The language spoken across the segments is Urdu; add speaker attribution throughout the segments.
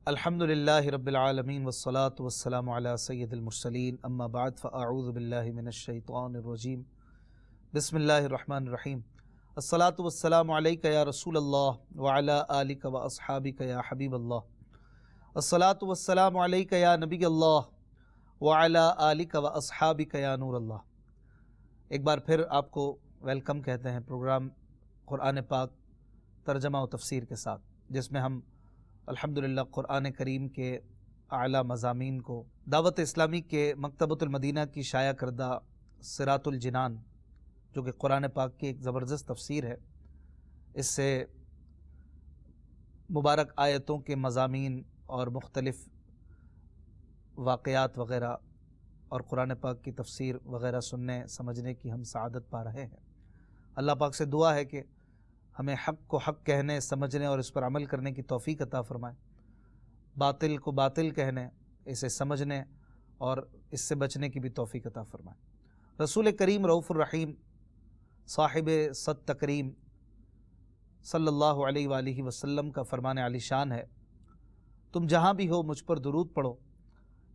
Speaker 1: الحمدللہ رب العالمین والصلاة والسلام علی سید المرسلین اما بعد فاعوذ باللہ من الشیطان الرجیم بسم اللہ الرحمن الرحیم الصلاة والسلام علیک یا رسول اللہ وعلی آلک و اصحابک یا حبیب اللہ الصلاة والسلام علیک یا نبی اللہ وعلی آلک و اصحابک یا نور اللہ۔ ایک بار پھر آپ کو ویلکم کہتے ہیں پروگرام قرآن پاک ترجمہ و تفسیر کے ساتھ، جس میں ہم الحمدللہ قرآن کریم کے اعلیٰ مضامین کو دعوت اسلامی کے مکتبۃ المدینہ کی شائع کردہ صراط الجنان، جو کہ قرآن پاک کی ایک زبردست تفسیر ہے، اس سے مبارک آیتوں کے مضامین اور مختلف واقعات وغیرہ اور قرآن پاک کی تفسیر وغیرہ سننے سمجھنے کی ہم سعادت پا رہے ہیں۔ اللہ پاک سے دعا ہے کہ ہمیں حق کو حق کہنے، سمجھنے اور اس پر عمل کرنے کی توفیق عطا فرمائے، باطل کو باطل کہنے، اسے سمجھنے اور اس سے بچنے کی بھی توفیق عطا فرمائے۔ رسول کریم رؤوف الرحیم صاحب صد تکریم صلی اللہ علیہ وآلہ وسلم کا فرمان عالی شان ہے، تم جہاں بھی ہو مجھ پر درود پڑھو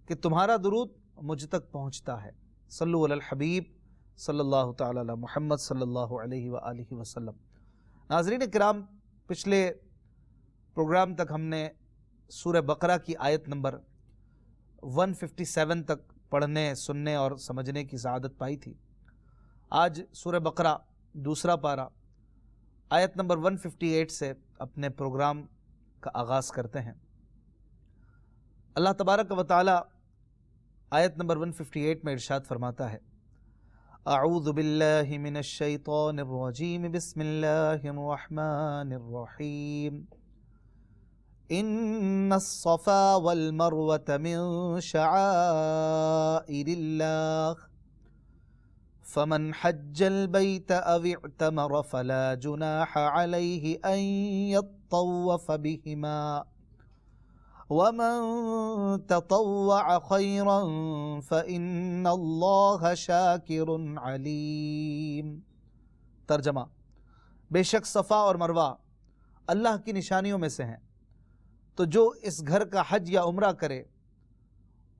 Speaker 1: کہ تمہارا درود مجھ تک پہنچتا ہے۔ صلو علی الحبیب صلی اللہ تعالی علی محمد صلی اللہ علیہ وآلہ وسلم۔ ناظرین کرام، پچھلے پروگرام تک ہم نے سورہ بقرہ کی آیت نمبر 157 تک پڑھنے، سننے اور سمجھنے کی سعادت پائی تھی۔ آج سورہ بقرہ دوسرا پارہ آیت نمبر 158 سے اپنے پروگرام کا آغاز کرتے ہیں۔ اللہ تبارک و تعالی آیت نمبر 158 میں ارشاد فرماتا ہے، اعوذ باللہ من الشیطان الرجیم بسم اللہ الرحمن الرحیم ان الصفا والمروة من شعائر اللہ فمن حج البیت او اعتمر فلا جناح علیہ ان یطوف بہما وَمَن تَطَوَّعَ خَيْرًا فَإِنَّ اللَّهَ شَاكِرٌ عَلِيمٌ۔ ترجمہ: بے شک صفا اور مروہ اللہ کی نشانیوں میں سے ہیں، تو جو اس گھر کا حج یا عمرہ کرے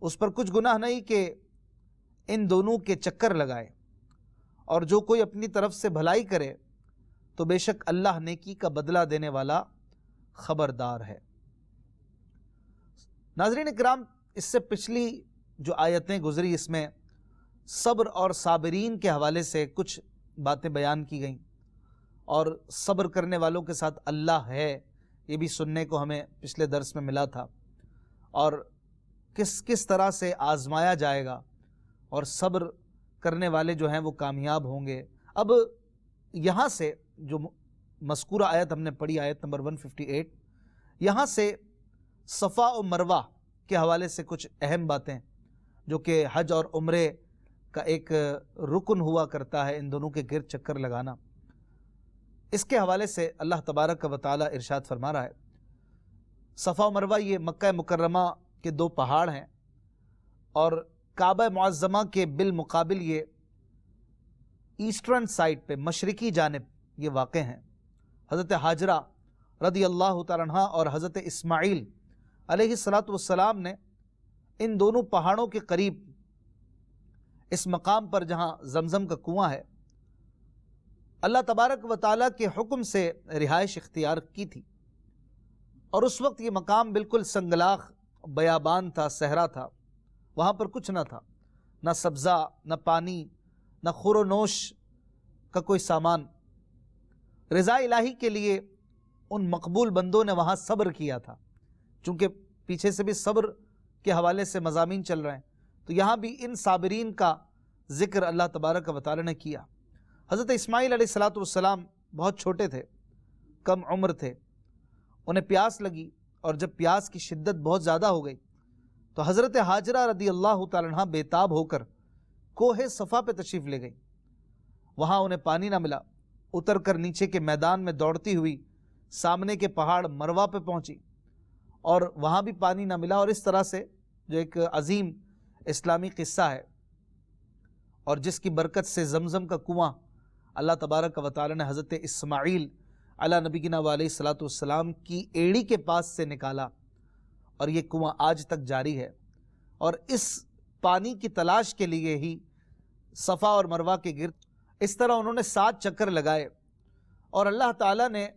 Speaker 1: اس پر کچھ گناہ نہیں کہ ان دونوں کے چکر لگائے، اور جو کوئی اپنی طرف سے بھلائی کرے تو بے شک اللہ نیکی کا بدلہ دینے والا خبردار ہے۔ ناظرین کرام، اس سے پچھلی جو آیتیں گزری اس میں صبر اور صابرین کے حوالے سے کچھ باتیں بیان کی گئیں، اور صبر کرنے والوں کے ساتھ اللہ ہے، یہ بھی سننے کو ہمیں پچھلے درس میں ملا تھا، اور کس طرح سے آزمایا جائے گا اور صبر کرنے والے جو ہیں وہ کامیاب ہوں گے۔ اب یہاں سے جو مذکورہ آیت ہم نے پڑھی، آیت نمبر 158، یہاں سے صفا و مروہ کے حوالے سے کچھ اہم باتیں جو کہ حج اور عمرے کا ایک رکن ہوا کرتا ہے، ان دونوں کے گرد چکر لگانا، اس کے حوالے سے اللہ تبارک و تعالی ارشاد فرما رہا ہے۔ صفا و مروہ یہ مکہ مکرمہ کے دو پہاڑ ہیں، اور کعبہ معظمہ کے بالمقابل یہ ایسٹرن سائڈ پہ، مشرقی جانب یہ واقع ہیں۔ حضرت حاجرہ رضی اللہ تعالیٰ عنہ اور حضرت اسماعیل علیہ السلام نے ان دونوں پہاڑوں کے قریب اس مقام پر جہاں زمزم کا کنواں ہے، اللہ تبارک و تعالیٰ کے حکم سے رہائش اختیار کی تھی، اور اس وقت یہ مقام بالکل سنگلاخ بیابان تھا، صحرا تھا، وہاں پر کچھ نہ تھا، نہ سبزہ، نہ پانی، نہ خور و نوش کا کوئی سامان۔ رضا الہی کے لیے ان مقبول بندوں نے وہاں صبر کیا تھا، چونکہ پیچھے سے بھی صبر کے حوالے سے مضامین چل رہے ہیں، تو یہاں بھی ان صابرین کا ذکر اللہ تبارک و تعالی نے کیا۔ حضرت اسماعیل علیہ السلام بہت چھوٹے تھے، کم عمر تھے، انہیں پیاس لگی، اور جب پیاس کی شدت بہت زیادہ ہو گئی تو حضرت حاجرہ رضی اللہ تعالیٰ عنہ بےتاب ہو کر کوہ صفا پہ تشریف لے گئی۔ وہاں انہیں پانی نہ ملا، اتر کر نیچے کے میدان میں دوڑتی ہوئی سامنے کے پہاڑ مروہ پہ پہنچی، اور وہاں بھی پانی نہ ملا، اور اس طرح سے جو ایک عظیم اسلامی قصہ ہے، اور جس کی برکت سے زمزم کا کنواں اللہ تبارک و تعالی نے حضرت اسماعیل علی نبینا علیہ الصلوۃ والسلام کی ایڑی کے پاس سے نکالا، اور یہ کنواں آج تک جاری ہے، اور اس پانی کی تلاش کے لیے ہی صفا اور مروہ کے گرد اس طرح انہوں نے 7 چکر لگائے، اور اللہ تعالیٰ نے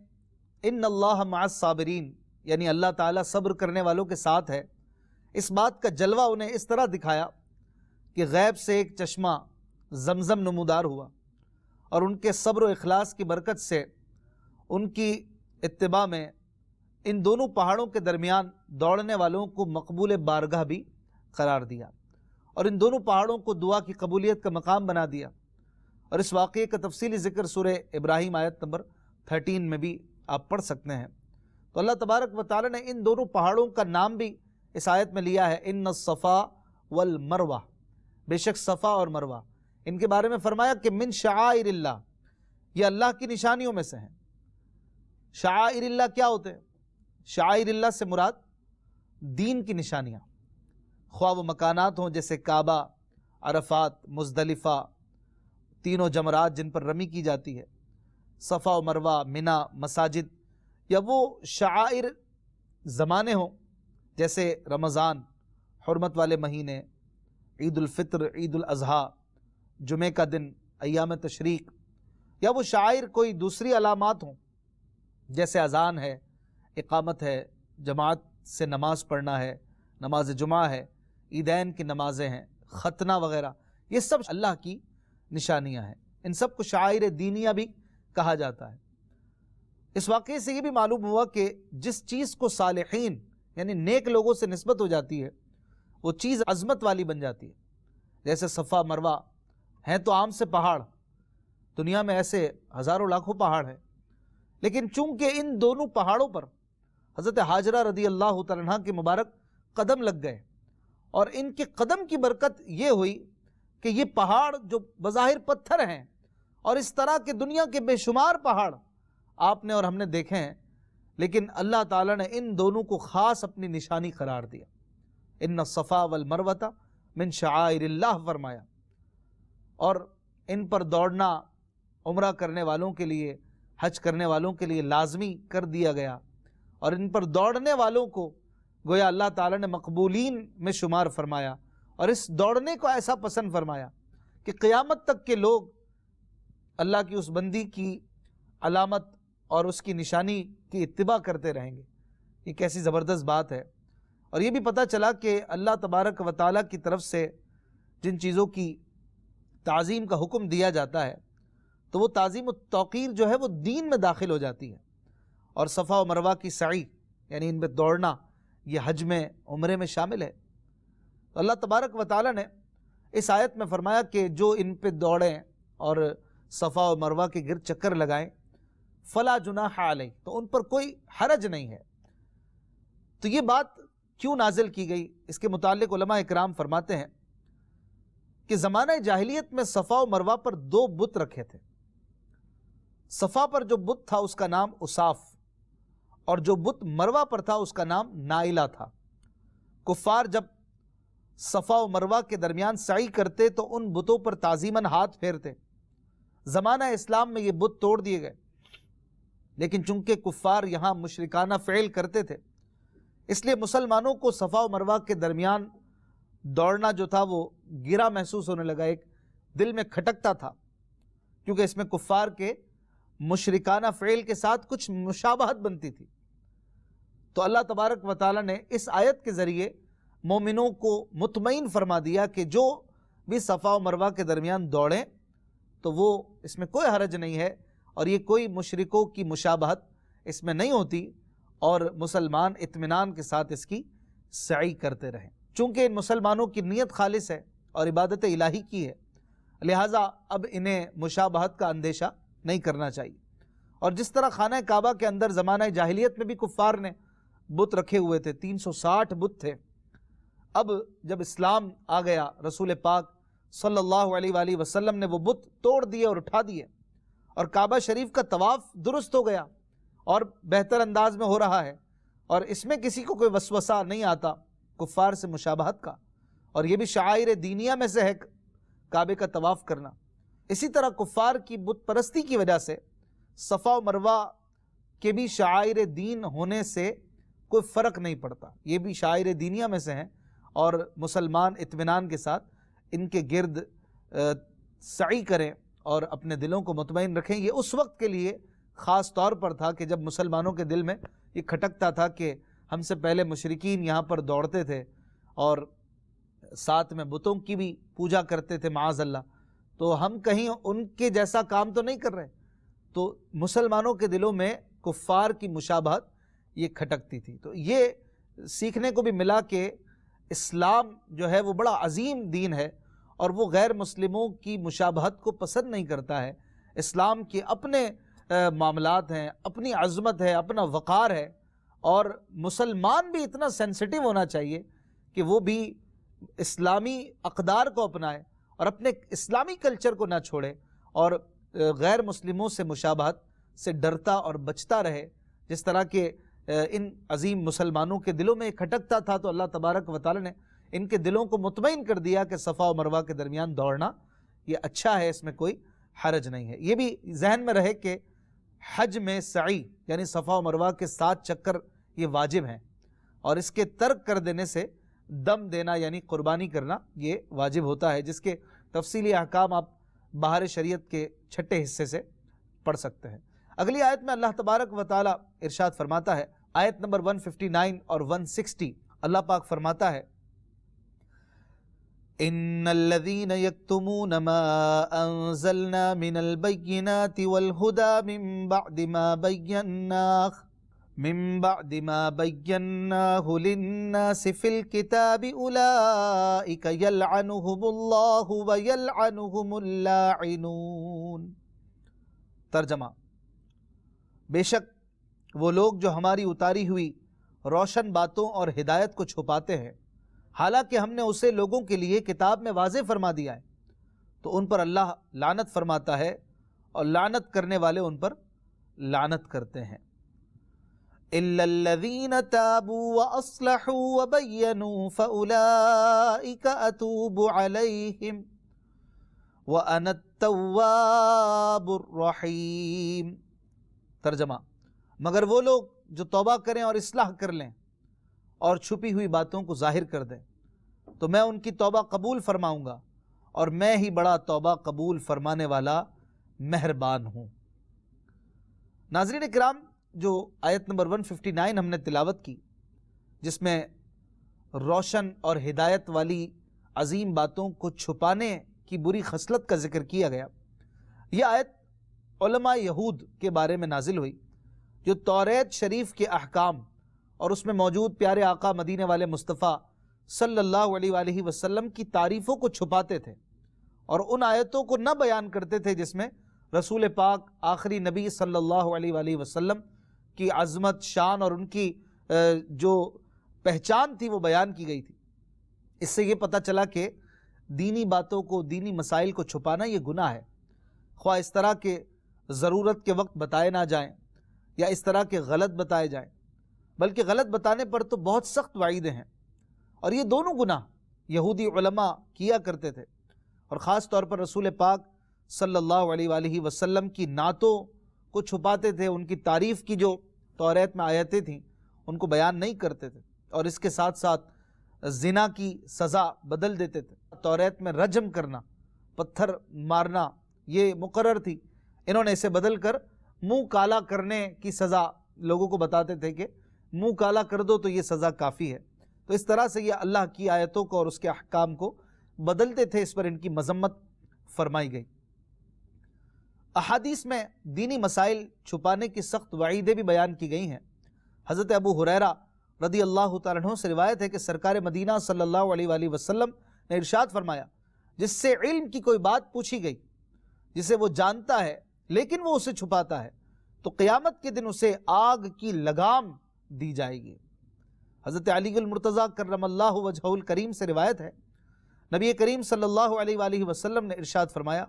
Speaker 1: ان اللہ مع الصابرین، یعنی اللہ تعالیٰ صبر کرنے والوں کے ساتھ ہے، اس بات کا جلوہ انہیں اس طرح دکھایا کہ غیب سے ایک چشمہ زمزم نمودار ہوا، اور ان کے صبر و اخلاص کی برکت سے ان کی اتباع میں ان دونوں پہاڑوں کے درمیان دوڑنے والوں کو مقبول بارگاہ بھی قرار دیا، اور ان دونوں پہاڑوں کو دعا کی قبولیت کا مقام بنا دیا۔ اور اس واقعے کا تفصیلی ذکر سورہ ابراہیم آیت نمبر 13 میں بھی آپ پڑھ سکتے ہیں۔ تو اللہ تبارک و تعالی نے ان دونوں پہاڑوں کا نام بھی اس آیت میں لیا ہے، ان الصفا والمروہ، بے شک صفا اور مروہ، ان کے بارے میں فرمایا کہ من شعائر اللہ، یہ اللہ کی نشانیوں میں سے ہیں۔ شعائر اللہ کیا ہوتے ہیں؟ شعائر اللہ سے مراد دین کی نشانیاں، خواہ وہ مکانات ہوں جیسے کعبہ، عرفات، مزدلفہ، تینوں جمرات جن پر رمی کی جاتی ہے، صفا و مروہ، منی، مساجد، یا وہ شعائر زمانے ہوں جیسے رمضان، حرمت والے مہینے، عید الفطر، عید الاضحیٰ، جمعہ کا دن، ایام تشریق، یا وہ شعائر کوئی دوسری علامات ہوں جیسے اذان ہے، اقامت ہے، جماعت سے نماز پڑھنا ہے، نماز جمعہ ہے، عیدین کی نمازیں ہیں، ختنہ وغیرہ، یہ سب اللہ کی نشانیاں ہیں، ان سب کو شعائر دینیہ بھی کہا جاتا ہے۔ اس واقعے سے یہ بھی معلوم ہوا کہ جس چیز کو صالحین یعنی نیک لوگوں سے نسبت ہو جاتی ہے وہ چیز عظمت والی بن جاتی ہے، جیسے صفا مروہ ہیں تو عام سے پہاڑ، دنیا میں ایسے ہزاروں لاکھوں پہاڑ ہیں، لیکن چونکہ ان دونوں پہاڑوں پر حضرت حاجرہ رضی اللہ تعالیٰ عنہ کے مبارک قدم لگ گئے، اور ان کے قدم کی برکت یہ ہوئی کہ یہ پہاڑ جو بظاہر پتھر ہیں، اور اس طرح کے دنیا کے بے شمار پہاڑ آپ نے اور ہم نے دیکھے ہیں، لیکن اللہ تعالیٰ نے ان دونوں کو خاص اپنی نشانی قرار دیا، ان الصفا والمروہ من شعائر اللہ فرمایا، اور ان پر دوڑنا عمرہ کرنے والوں کے لیے، حج کرنے والوں کے لیے لازمی کر دیا گیا، اور ان پر دوڑنے والوں کو گویا اللہ تعالیٰ نے مقبولین میں شمار فرمایا، اور اس دوڑنے کو ایسا پسند فرمایا کہ قیامت تک کے لوگ اللہ کی اس بندی کی علامت اور اس کی نشانی کی اتباع کرتے رہیں گے۔ یہ کیسی زبردست بات ہے۔ اور یہ بھی پتہ چلا کہ اللہ تبارک و تعالیٰ کی طرف سے جن چیزوں کی تعظیم کا حکم دیا جاتا ہے تو وہ تعظیم و توقیر جو ہے وہ دین میں داخل ہو جاتی ہے، اور صفا و مروہ کی سعی یعنی ان پہ دوڑنا یہ حج میں، عمرے میں شامل ہے۔ تو اللہ تبارک و تعالیٰ نے اس آیت میں فرمایا کہ جو ان پہ دوڑیں اور صفا و مروہ کے گرد چکر لگائیں فلا جناح علیہ، تو ان پر کوئی حرج نہیں ہے۔ تو یہ بات کیوں نازل کی گئی؟ اس کے متعلق علماء اکرام فرماتے ہیں کہ زمانہ جاہلیت میں صفا و مروہ پر 2 بت رکھے تھے۔ صفا پر جو بت تھا اس کا نام اصاف، اور جو بت مروہ پر تھا اس کا نام نائلہ تھا۔ کفار جب صفا و مروہ کے درمیان سعی کرتے تو ان بتوں پر تعظیماً ہاتھ پھیرتے۔ زمانہ اسلام میں یہ بت توڑ دیے گئے، لیکن چونکہ کفار یہاں مشرکانہ فعل کرتے تھے اس لیے مسلمانوں کو صفا و مروہ کے درمیان دوڑنا جو تھا وہ گرا محسوس ہونے لگا، ایک دل میں کھٹکتا تھا، کیونکہ اس میں کفار کے مشرکانہ فعل کے ساتھ کچھ مشابہت بنتی تھی۔ تو اللہ تبارک و تعالیٰ نے اس آیت کے ذریعے مومنوں کو مطمئن فرما دیا کہ جو بھی صفا و مروہ کے درمیان دوڑیں تو وہ اس میں کوئی حرج نہیں ہے، اور یہ کوئی مشرکوں کی مشابہت اس میں نہیں ہوتی، اور مسلمان اطمینان کے ساتھ اس کی سعی کرتے رہیں۔ چونکہ ان مسلمانوں کی نیت خالص ہے اور عبادت الہی کی ہے، لہٰذا اب انہیں مشابہت کا اندیشہ نہیں کرنا چاہیے۔ اور جس طرح خانہ کعبہ کے اندر زمانہ جاہلیت میں بھی کفار نے بت رکھے ہوئے تھے، 360 بت تھے، اب جب اسلام آ گیا رسول پاک صلی اللہ علیہ وآلہ وسلم نے وہ بت توڑ دیے اور اٹھا دیے، اور کعبہ شریف کا طواف درست ہو گیا اور بہتر انداز میں ہو رہا ہے، اور اس میں کسی کو کوئی وسوسہ نہیں آتا کفار سے مشابہت کا، اور یہ بھی شعائر دینیہ میں سے ہے کعبے کا طواف کرنا۔ اسی طرح کفار کی بت پرستی کی وجہ سے صفا و مروہ کے بھی شعائر دین ہونے سے کوئی فرق نہیں پڑتا. یہ بھی شاعر دینیہ میں سے ہیں اور مسلمان اطمینان کے ساتھ ان کے گرد سعی کریں اور اپنے دلوں کو مطمئن رکھیں. یہ اس وقت کے لیے خاص طور پر تھا کہ جب مسلمانوں کے دل میں یہ کھٹکتا تھا کہ ہم سے پہلے مشرکین یہاں پر دوڑتے تھے اور ساتھ میں بتوں کی بھی پوجا کرتے تھے معاذ اللہ، تو ہم کہیں ان کے جیسا کام تو نہیں کر رہے. تو مسلمانوں کے دلوں میں کفار کی مشابہت یہ کھٹکتی تھی. تو یہ سیکھنے کو بھی ملا کہ اسلام جو ہے وہ بڑا عظیم دین ہے اور وہ غیر مسلموں کی مشابہت کو پسند نہیں کرتا ہے. اسلام کے اپنے معاملات ہیں، اپنی عظمت ہے، اپنا وقار ہے، اور مسلمان بھی اتنا سینسٹیو ہونا چاہیے کہ وہ بھی اسلامی اقدار کو اپنائے اور اپنے اسلامی کلچر کو نہ چھوڑے اور غیر مسلموں سے مشابہت سے ڈرتا اور بچتا رہے. جس طرح کہ ان عظیم مسلمانوں کے دلوں میں کھٹکتا تھا تو اللہ تبارک و تعالی نے ان کے دلوں کو مطمئن کر دیا کہ صفا و مروہ کے درمیان دوڑنا یہ اچھا ہے، اس میں کوئی حرج نہیں ہے. یہ بھی ذہن میں رہے کہ حج میں سعی یعنی صفا و مروہ کے 7 چکر یہ واجب ہیں، اور اس کے ترک کر دینے سے دم دینا یعنی قربانی کرنا یہ واجب ہوتا ہے، جس کے تفصیلی احکام آپ بہار شریعت کے 6 حصے سے پڑھ سکتے ہیں. اگلی آیت میں اللہ تبارک و تعالی ارشاد فرماتا ہے، آیت نمبر 159 اور 160. اللہ پاک فرماتا ہے، ان الذين يكتمون ما انزلنا من البينات والهدى من بعد ما بيناه للناس في الكتاب اولئك يلعنهم الله ويلعنهم اللاعنون. ترجمہ: بے شک وہ لوگ جو ہماری اتاری ہوئی روشن باتوں اور ہدایت کو چھپاتے ہیں، حالانکہ ہم نے اسے لوگوں کے لیے کتاب میں واضح فرما دیا ہے، تو ان پر اللہ لعنت فرماتا ہے اور لعنت کرنے والے ان پر لعنت کرتے ہیں. الا الذين تابوا واصلحوا وبينوا فاولئك اتوب عليهم وانا التواب الرحيم. ترجمہ: مگر وہ لوگ جو توبہ کریں اور اصلاح کر لیں اور چھپی ہوئی باتوں کو ظاہر کر دیں تو میں ان کی توبہ قبول فرماؤں گا، اور میں ہی بڑا توبہ قبول فرمانے والا مہربان ہوں. ناظرین کرام، جو آیت نمبر 159 ہم نے تلاوت کی، جس میں روشن اور ہدایت والی عظیم باتوں کو چھپانے کی بری خصلت کا ذکر کیا گیا، یہ آیت علماء یہود کے بارے میں نازل ہوئی جو توریت شریف کے احکام اور اس میں موجود پیارے آقا مدینے والے مصطفیٰ صلی اللہ علیہ وآلہ وسلم کی تعریفوں کو چھپاتے تھے اور ان آیتوں کو نہ بیان کرتے تھے جس میں رسول پاک آخری نبی صلی اللہ علیہ وآلہ وسلم کی عظمت، شان اور ان کی جو پہچان تھی وہ بیان کی گئی تھی. اس سے یہ پتہ چلا کہ دینی باتوں کو، دینی مسائل کو چھپانا یہ گناہ ہے، خواہ اس طرح کے ضرورت کے وقت بتائے نہ جائیں یا اس طرح کے غلط بتائے جائیں، بلکہ غلط بتانے پر تو بہت سخت وعیدیں ہیں. اور یہ دونوں گناہ یہودی علماء کیا کرتے تھے، اور خاص طور پر رسول پاک صلی اللہ علیہ وآلہ وسلم کی نعتوں کو چھپاتے تھے، ان کی تعریف کی جو توریت میں آیتیں تھیں ان کو بیان نہیں کرتے تھے، اور اس کے ساتھ ساتھ زنا کی سزا بدل دیتے تھے. توریت میں رجم کرنا، پتھر مارنا یہ مقرر تھی، انہوں نے اسے بدل کر منہ کالا کرنے کی سزا لوگوں کو بتاتے تھے کہ منہ کالا کر دو تو یہ سزا کافی ہے. تو اس طرح سے یہ اللہ کی آیتوں کو اور اس کے احکام کو بدلتے تھے، اس پر ان کی مذمت فرمائی گئی. احادیث میں دینی مسائل چھپانے کی سخت وعیدیں بھی بیان کی گئی ہیں. حضرت ابو ہریرہ رضی اللہ تعالیٰ عنہ سے روایت ہے کہ سرکار مدینہ صلی اللہ علیہ وآلہ وسلم نے ارشاد فرمایا، جس سے علم کی کوئی بات پوچھی گئی جسے وہ جانتا ہے لیکن وہ اسے چھپاتا ہے تو قیامت کے دن اسے آگ کی لگام دی جائے گی. حضرت علی المرتضیٰ کرم اللہ وجہہ الکریم سے روایت ہے، نبی کریم صلی اللہ علیہ وآلہ وسلم نے ارشاد فرمایا،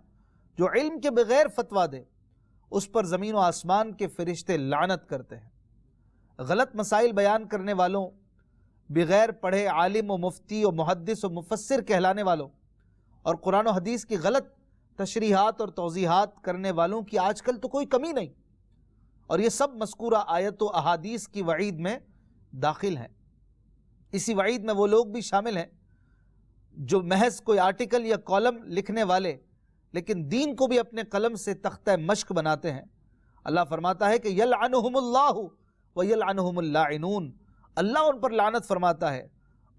Speaker 1: جو علم کے بغیر فتویٰ دے اس پر زمین و آسمان کے فرشتے لعنت کرتے ہیں. غلط مسائل بیان کرنے والوں، بغیر پڑھے عالم و مفتی و محدث و مفسر کہلانے والوں، اور قرآن و حدیث کی غلط تشریحات اور توضیحات کرنے والوں کی آج کل تو کوئی کمی نہیں، اور یہ سب مذکورہ آیت و احادیث کی وعید میں داخل ہیں۔ اسی وعید میں وہ لوگ بھی شامل ہیں جو محض کوئی آرٹیکل یا کالم لکھنے والے لیکن دین کو بھی اپنے قلم سے تختہ مشق بناتے ہیں۔ اللہ فرماتا ہے کہ یلعنہم اللہ ویلعنہم اللاعنون، اللہ ان پر لعنت فرماتا ہے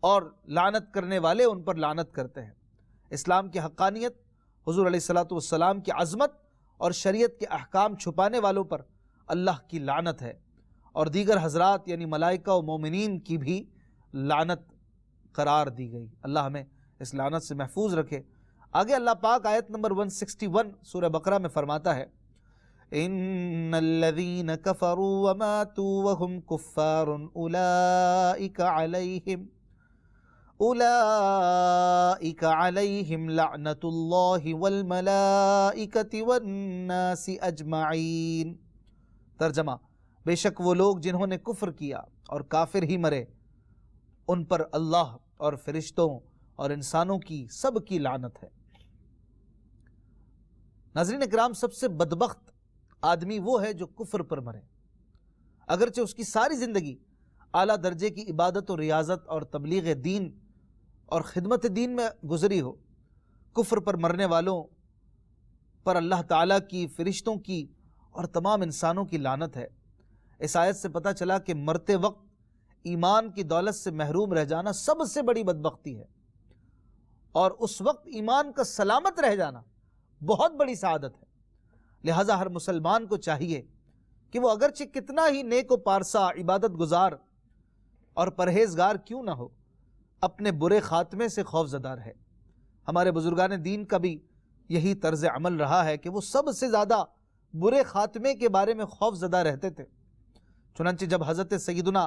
Speaker 1: اور لعنت کرنے والے ان پر لعنت کرتے ہیں۔ اسلام کی حقانیت، حضور علیہ الصلوۃ والسلام کی عظمت اور شریعت کے احکام چھپانے والوں پر اللہ کی لعنت ہے، اور دیگر حضرات یعنی ملائکہ و مومنین کی بھی لعنت قرار دی گئی۔ اللہ ہمیں اس لعنت سے محفوظ رکھے۔ آگے اللہ پاک آیت نمبر 161 سورہ بقرہ میں فرماتا ہے ان الذین کفروا وماتوا وهم کفار اولئک علیہم لعنت اللہ والملائکۃ والناس اجمعین۔ ترجمہ، بے شک وہ لوگ جنہوں نے کفر کیا اور کافر ہی مرے، ان پر اللہ اور فرشتوں اور انسانوں کی سب کی لعنت ہے۔ ناظرین اکرام، سب سے بدبخت آدمی وہ ہے جو کفر پر مرے، اگرچہ اس کی ساری زندگی اعلیٰ درجے کی عبادت و ریاضت اور تبلیغ دین اور خدمت دین میں گزری ہو۔ کفر پر مرنے والوں پر اللہ تعالیٰ کی، فرشتوں کی اور تمام انسانوں کی لعنت ہے۔ اس آیت سے پتہ چلا کہ مرتے وقت ایمان کی دولت سے محروم رہ جانا سب سے بڑی بدبختی ہے، اور اس وقت ایمان کا سلامت رہ جانا بہت بڑی سعادت ہے۔ لہٰذا ہر مسلمان کو چاہیے کہ وہ اگرچہ کتنا ہی نیک و پارسا، عبادت گزار اور پرہیزگار کیوں نہ ہو، اپنے برے خاتمے سے خوف زدہ رہے۔ ہمارے بزرگان دین کا بھی یہی طرز عمل رہا ہے کہ وہ سب سے زیادہ برے خاتمے کے بارے میں خوف زدہ رہتے تھے۔ چنانچہ جب حضرت سیدنا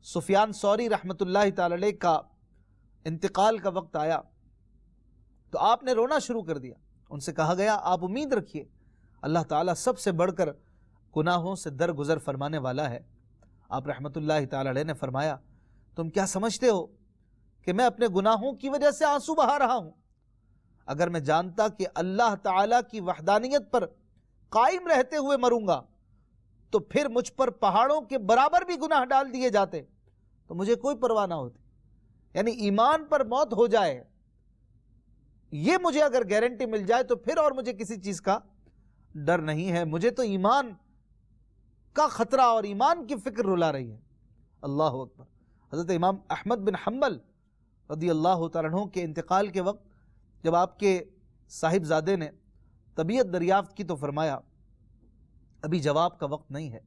Speaker 1: سفیان ثوری رحمۃ اللہ تعالی علیہ کا انتقال کا وقت آیا تو آپ نے رونا شروع کر دیا۔ ان سے کہا گیا آپ امید رکھیے، اللہ تعالیٰ سب سے بڑھ کر گناہوں سے درگزر فرمانے والا ہے۔ آپ رحمۃ اللہ تعالی علیہ نے فرمایا تم کیا سمجھتے ہو کہ میں اپنے گناہوں کی وجہ سے آنسو بہا رہا ہوں؟ اگر میں جانتا کہ اللہ تعالیٰ کی وحدانیت پر قائم رہتے ہوئے مروں گا تو پھر مجھ پر پہاڑوں کے برابر بھی گناہ ڈال دیے جاتے تو مجھے کوئی پرواہ نہ ہوتی۔ یعنی ایمان پر موت ہو جائے، یہ مجھے اگر گارنٹی مل جائے تو پھر اور مجھے کسی چیز کا ڈر نہیں ہے۔ مجھے تو ایمان کا خطرہ اور ایمان کی فکر رلا رہی ہے۔ اللہ اکبر۔ حضرت امام احمد بن حنبل رضی اللہ تعالیٰ عنہ کے انتقال کے وقت جب آپ کے صاحبزادے نے طبیعت دریافت کی تو فرمایا ابھی جواب کا وقت نہیں ہے،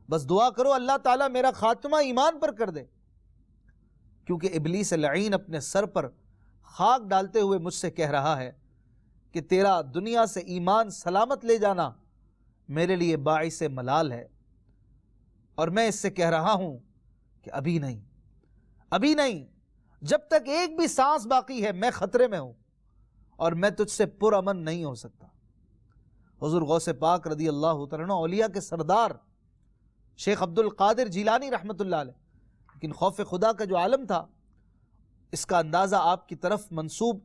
Speaker 1: بس دعا کرو اللہ تعالیٰ میرا خاتمہ ایمان پر کر دے، کیونکہ ابلیس لعین اپنے سر پر خاک ڈالتے ہوئے مجھ سے کہہ رہا ہے کہ تیرا دنیا سے ایمان سلامت لے جانا میرے لیے باعث ملال ہے، اور میں اس سے کہہ رہا ہوں کہ ابھی نہیں، ابھی نہیں، جب تک ایک بھی سانس باقی ہے میں خطرے میں ہوں اور میں تجھ سے پرامن نہیں ہو سکتا۔ حضور غوث پاک رضی اللہ تعالیٰ عنہ اولیاء کے سردار شیخ عبد القادر جیلانی رحمۃ اللہ علیہ، لیکن خوف خدا کا جو عالم تھا اس کا اندازہ آپ کی طرف منسوب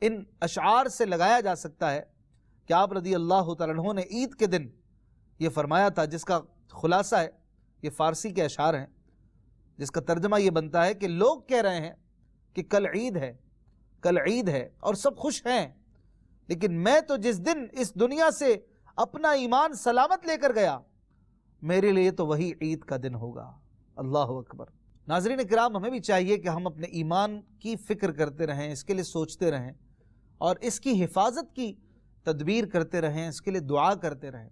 Speaker 1: ان اشعار سے لگایا جا سکتا ہے کہ آپ رضی اللہ تعالیٰ عنہ نے عید کے دن یہ فرمایا تھا، جس کا خلاصہ ہے، یہ فارسی کے اشعار ہیں، جس کا ترجمہ یہ بنتا ہے کہ لوگ کہہ رہے ہیں کہ کل عید ہے، کل عید ہے اور سب خوش ہیں، لیکن میں تو جس دن اس دنیا سے اپنا ایمان سلامت لے کر گیا میرے لیے تو وہی عید کا دن ہوگا۔ اللہ اکبر۔ ناظرین کرام، ہمیں بھی چاہیے کہ ہم اپنے ایمان کی فکر کرتے رہیں، اس کے لیے سوچتے رہیں اور اس کی حفاظت کی تدبیر کرتے رہیں، اس کے لیے دعا کرتے رہیں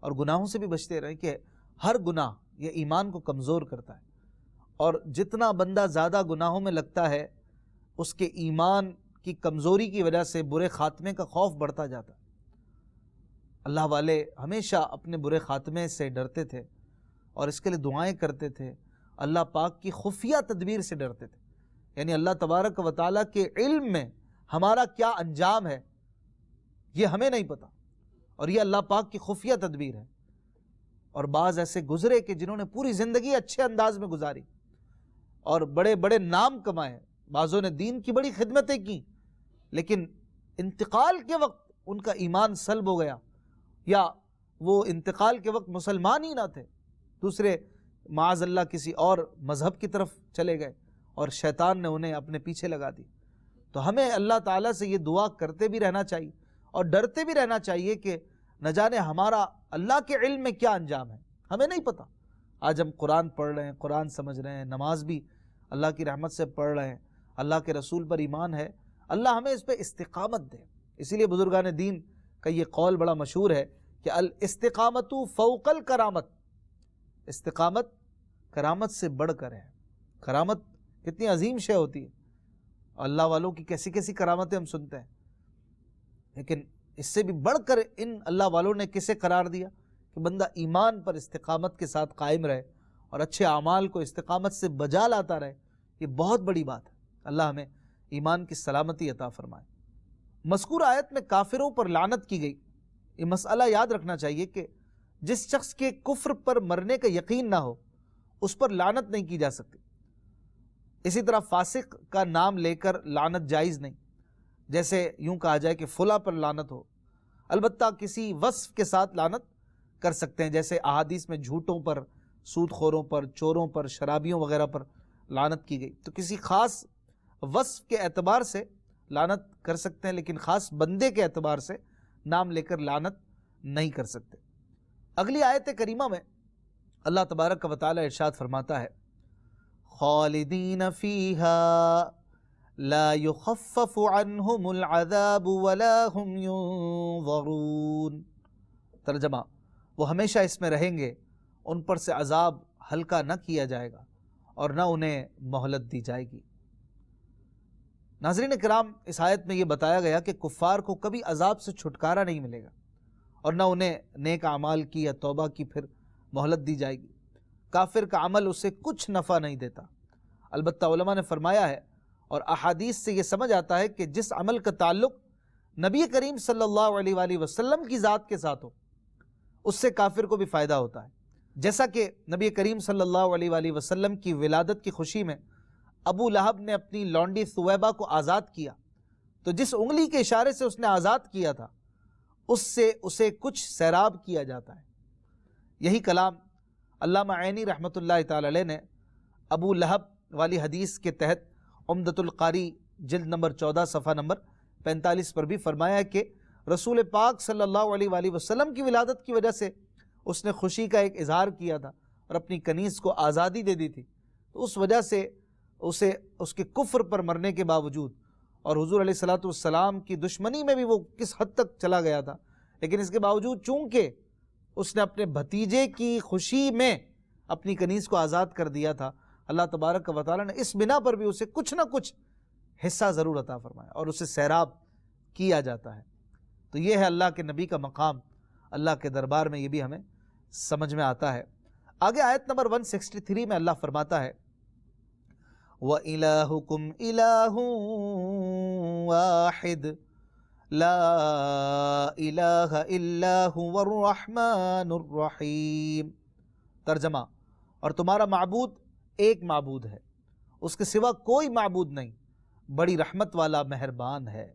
Speaker 1: اور گناہوں سے بھی بچتے رہیں کہ ہر گناہ یہ ایمان کو کمزور کرتا ہے، اور جتنا بندہ زیادہ گناہوں میں لگتا ہے اس کے ایمان کی کمزوری کی وجہ سے برے خاتمے کا خوف بڑھتا جاتا ہے۔ اللہ والے ہمیشہ اپنے برے خاتمے سے ڈرتے تھے اور اس کے لیے دعائیں کرتے تھے، اللہ پاک کی خفیہ تدبیر سے ڈرتے تھے، یعنی اللہ تبارک و تعالیٰ کے علم میں ہمارا کیا انجام ہے یہ ہمیں نہیں پتا، اور یہ اللہ پاک کی خفیہ تدبیر ہے۔ اور بعض ایسے گزرے کہ جنہوں نے پوری زندگی اچھے انداز میں گزاری اور بڑے بڑے نام کمائے، بعضوں نے دین کی بڑی خدمتیں کی، لیکن انتقال کے وقت ان کا ایمان سلب ہو گیا، یا وہ انتقال کے وقت مسلمان ہی نہ تھے، دوسرے معاذ اللہ کسی اور مذہب کی طرف چلے گئے اور شیطان نے انہیں اپنے پیچھے لگا دی۔ تو ہمیں اللہ تعالیٰ سے یہ دعا کرتے بھی رہنا چاہیے اور ڈرتے بھی رہنا چاہیے کہ نہ جانے ہمارا اللہ کے علم میں کیا انجام ہے، ہمیں نہیں پتہ۔ آج ہم قرآن پڑھ رہے ہیں، قرآن سمجھ رہے ہیں، نماز بھی اللہ کی رحمت سے پڑھ رہے ہیں، اللہ کے رسول پر ایمان ہے، اللہ ہمیں اس پہ استقامت دے۔ اسی لیے بزرگان دین کا یہ قول بڑا مشہور ہے کہ الاستقامت فوق الکرامت، استقامت کرامت سے بڑھ کر ہے۔ کرامت کتنی عظیم شے ہوتی ہے، اللہ والوں کی کیسی کیسی کرامتیں ہم سنتے ہیں، لیکن اس سے بھی بڑھ کر ان اللہ والوں نے کسے قرار دیا کہ بندہ ایمان پر استقامت کے ساتھ قائم رہے اور اچھے اعمال کو استقامت سے بجا لاتا رہے۔ یہ بہت بڑی بات ہے، اللہ ہمیں ایمان کی سلامتی عطا فرمائے۔ مذکور آیت میں کافروں پر لعنت کی گئی۔ یہ مسئلہ یاد رکھنا چاہیے کہ جس شخص کے کفر پر مرنے کا یقین نہ ہو اس پر لعنت نہیں کی جا سکتی۔ اسی طرح فاسق کا نام لے کر لعنت جائز نہیں، جیسے یوں کہا جائے کہ فلاں پر لعنت ہو۔ البتہ کسی وصف کے ساتھ لعنت کر سکتے ہیں، جیسے احادیث میں جھوٹوں پر، سود خوروں پر، چوروں پر، شرابیوں وغیرہ پر لعنت کی گئی۔ تو کسی خاص وصف کے اعتبار سے لعنت کر سکتے ہیں، لیکن خاص بندے کے اعتبار سے نام لے کر لعنت نہیں کر سکتے۔ اگلی آیت کریمہ میں اللہ تبارک و تعالی ارشاد فرماتا ہے، خالدین فیہا لا یخفف عنہم العذاب ولا هم ینظرون۔ ترجمہ، وہ ہمیشہ اس میں رہیں گے، ان پر سے عذاب ہلکا نہ کیا جائے گا اور نہ انہیں مہلت دی جائے گی۔ ناظرین کرام، اس آیت میں یہ بتایا گیا کہ کفار کو کبھی عذاب سے چھٹکارا نہیں ملے گا اور نہ انہیں نیک اعمال کی یا توبہ کی پھر مہلت دی جائے گی۔ کافر کا عمل اسے کچھ نفع نہیں دیتا۔ البتہ علماء نے فرمایا ہے اور احادیث سے یہ سمجھ آتا ہے کہ جس عمل کا تعلق نبی کریم صلی اللہ علیہ وآلہ وسلم کی ذات کے ساتھ ہو اس سے کافر کو بھی فائدہ ہوتا ہے۔ جیسا کہ نبی کریم صلی اللہ علیہ وآلہ وسلم کی ولادت کی خوشی میں ابو لہب نے اپنی لونڈی ثویبہ کو آزاد کیا، تو جس انگلی کے اشارے سے اس نے آزاد کیا تھا اس سے اسے کچھ سیراب کیا جاتا ہے۔ یہی کلام علامہ عینی رحمۃ اللہ تعالی علیہ نے ابو لہب والی حدیث کے تحت عمدۃ القاری جلد نمبر 14 صفحہ نمبر 45 پر بھی فرمایا ہے کہ رسول پاک صلی اللہ علیہ وآلہ وسلم کی ولادت کی وجہ سے اس نے خوشی کا ایک اظہار کیا تھا اور اپنی کنیز کو آزادی دے دی تھی، تو اس وجہ سے اسے اس کے کفر پر مرنے کے باوجود اور حضور علیہ الصلوۃ والسلام کی دشمنی میں بھی وہ کس حد تک چلا گیا تھا، لیکن اس کے باوجود چونکہ اس نے اپنے بھتیجے کی خوشی میں اپنی کنیز کو آزاد کر دیا تھا، اللہ تبارک و تعالیٰ نے اس بنا پر بھی اسے کچھ نہ کچھ حصہ ضرور عطا فرمایا اور اسے سیراب کیا جاتا ہے۔ تو یہ ہے اللہ کے نبی کا مقام اللہ کے دربار میں، یہ بھی ہمیں سمجھ میں آتا ہے۔ آگے آیت نمبر 163 میں اللہ فرماتا ہے، وَإِلَٰهُكُمْ إِلَٰهٌ وَاحِدٌ لَا إِلَٰهَ إِلَّا هُوَ الرَّحْمَٰنُ الرَّحِيمُ۔ ترجمہ، اور تمہارا معبود ایک معبود ہے، اس کے سوا کوئی معبود نہیں، بڑی رحمت والا مہربان ہے۔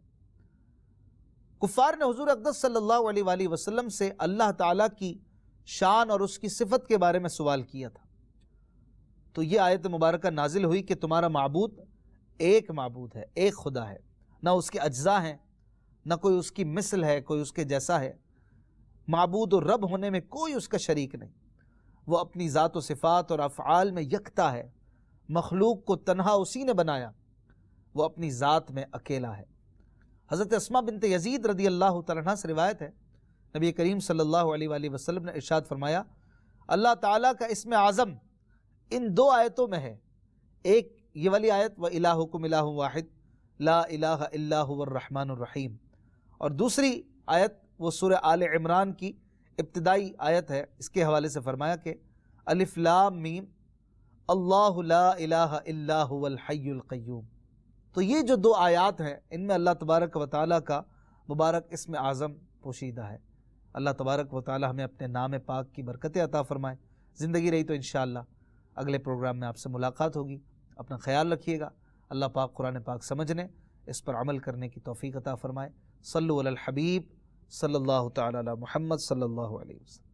Speaker 1: کفار نے حضور اقدس صلی اللہ علیہ وآلہ وسلم سے اللہ تعالیٰ کی شان اور اس کی صفت کے بارے میں سوال کیا تھا، تو یہ آیت مبارکہ نازل ہوئی کہ تمہارا معبود ایک معبود ہے، ایک خدا ہے، نہ اس کے اجزاء ہیں، نہ کوئی اس کی مثل ہے، کوئی اس کے جیسا ہے۔ معبود و رب ہونے میں کوئی اس کا شریک نہیں، وہ اپنی ذات و صفات اور افعال میں یکتا ہے، مخلوق کو تنہا اسی نے بنایا، وہ اپنی ذات میں اکیلا ہے۔ حضرت اسماء بنت یزید رضی اللہ تعالیٰ عنہ سے روایت ہے، نبی کریم صلی اللہ علیہ وآلہ وسلم نے ارشاد فرمایا، اللہ تعالیٰ کا اسم اعظم ان دو آیتوں میں ہے، ایک یہ والی آیت وَإِلَٰهُكُمْ إِلَٰهٌ وَاحِدٌ لَا إِلَٰهَ إِلَّا هُوَ الرَّحْمَٰنُ الرَّحِيمُ، اور دوسری آیت وہ سورہ آل عمران کی ابتدائی آیت ہے، اس کے حوالے سے فرمایا کہ الف لام میم اللہ لا الہ الا هو الحی القیوم۔ تو یہ جو دو آیات ہیں ان میں اللہ تبارک و تعالیٰ کا مبارک اسم اعظم پوشیدہ ہے۔ اللہ تبارک و تعالیٰ ہمیں اپنے نام پاک کی برکتیں عطا فرمائے۔ زندگی رہی تو انشاءاللہ اگلے پروگرام میں آپ سے ملاقات ہوگی۔ اپنا خیال رکھیے گا۔ اللہ پاک قرآن پاک سمجھنے، اس پر عمل کرنے کی توفیق عطا فرمائے۔ صلو علی الحبیب صلی اللہ تعالی علی محمد صلی اللہ علیہ وسلم۔